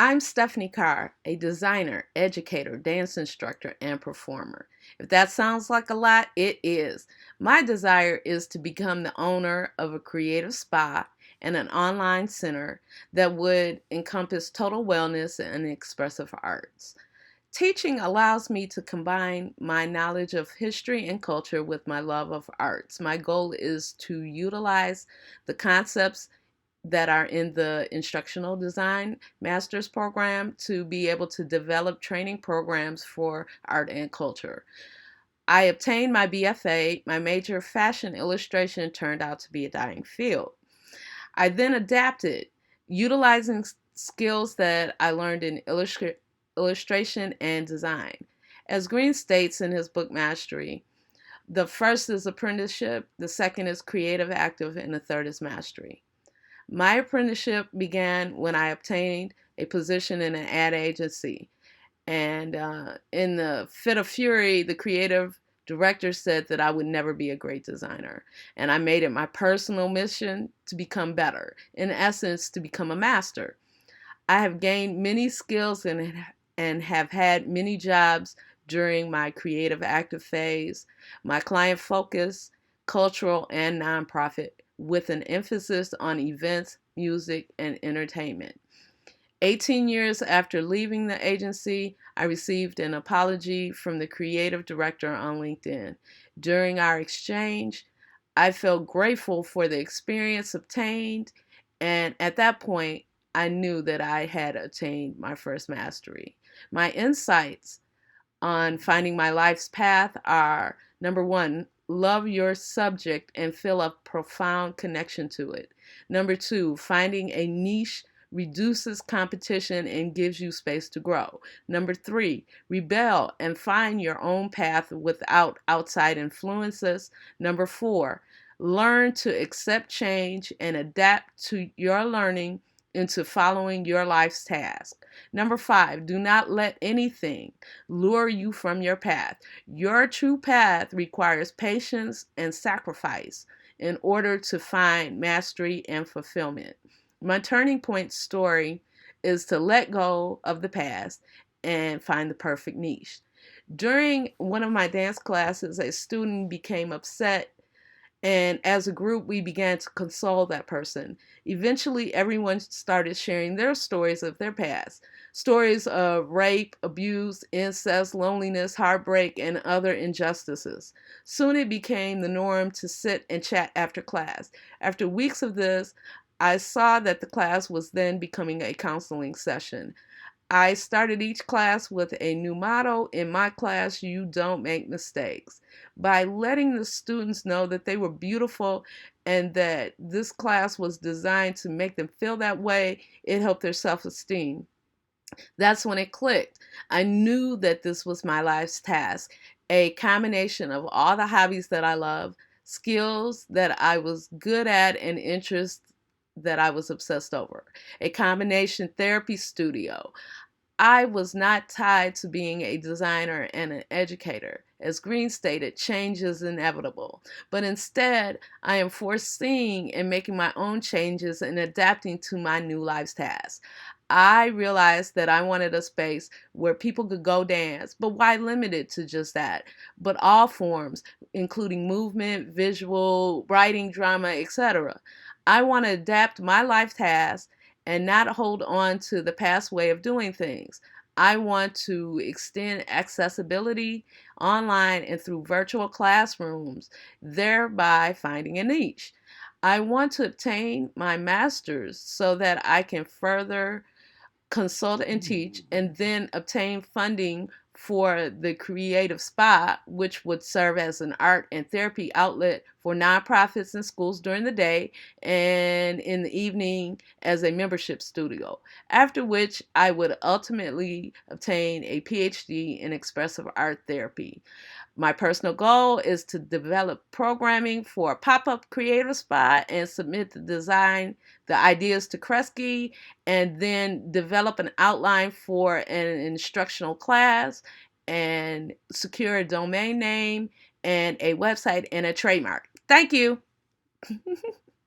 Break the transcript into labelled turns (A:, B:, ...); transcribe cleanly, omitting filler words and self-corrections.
A: I'm Stephanie Carr, a designer, educator, dance instructor, and performer. If that sounds like a lot, it is. My desire is to become the owner of a creative spa and an online center that would encompass total wellness and expressive arts. Teaching allows me to combine my knowledge of history and culture with my love of arts. My goal is to utilize the concepts that are in the instructional design master's program to be able to develop training programs for art and culture. I obtained my BFA. My major, fashion illustration, turned out to be a dying field. I then adapted, utilizing skills that I learned in illustration and design. As Green states in his book Mastery, the first is apprenticeship, the second is creative active, and the third is mastery. My apprenticeship began when I obtained a position in an ad agency. And in the fit of fury, the creative director said that I would never be a great designer. And I made it my personal mission to become better, in essence, to become a master. I have gained many skills and have had many jobs during my creative active phase, my client focus, cultural, and nonprofit, with an emphasis on events, music, and entertainment. 18 years after leaving the agency, I received an apology from the creative director on LinkedIn. During our exchange, I felt grateful for the experience obtained, and at that point, I knew that I had attained my first mastery. My insights on finding my life's path are: number one, love your subject and feel a profound connection to it. Number two, finding a niche reduces competition and gives you space to grow. Number three, rebel and find your own path without outside influences. Number four, learn to accept change and adapt to your learning into following your life's task. Number five, do not let anything lure you from your path. Your true path requires patience and sacrifice in order to find mastery and fulfillment. My turning point story is to let go of the past and find the perfect niche. During one of my dance classes, a student became upset, and as a group, we began to console that person. Eventually, everyone started sharing their stories of their past. Stories of rape, abuse, incest, loneliness, heartbreak, and other injustices. Soon it became the norm to sit and chat after class. After weeks of this, I saw that the class was then becoming a counseling session. I started each class with a new motto: in my class, you don't make mistakes. By letting the students know that they were beautiful and that this class was designed to make them feel that way, it helped their self-esteem. That's when it clicked. I knew that this was my life's task, a combination of all the hobbies that I love, skills that I was good at, and interests that I was obsessed over. A combination therapy studio. I was not tied to being a designer and an educator. As Green stated, change is inevitable. But instead, I am foreseeing and making my own changes and adapting to my new life's tasks. I realized that I wanted a space where people could go dance, but why limit it to just that? But all forms, including movement, visual, writing, drama, etc. I want to adapt my life tasks and not hold on to the past way of doing things. I want to extend accessibility online and through virtual classrooms, thereby finding a niche. I want to obtain my master's so that I can further consult and teach, and then obtain funding for the creative spa, which would serve as an art and therapy outlet for nonprofits and schools during the day, and in the evening as a membership studio. After which, I would ultimately obtain a PhD in expressive art therapy. My personal goal is to develop programming for a pop-up creative spa and submit the ideas to Kresge, and then develop an outline for an instructional class and secure a domain name and a website and a trademark. Thank you.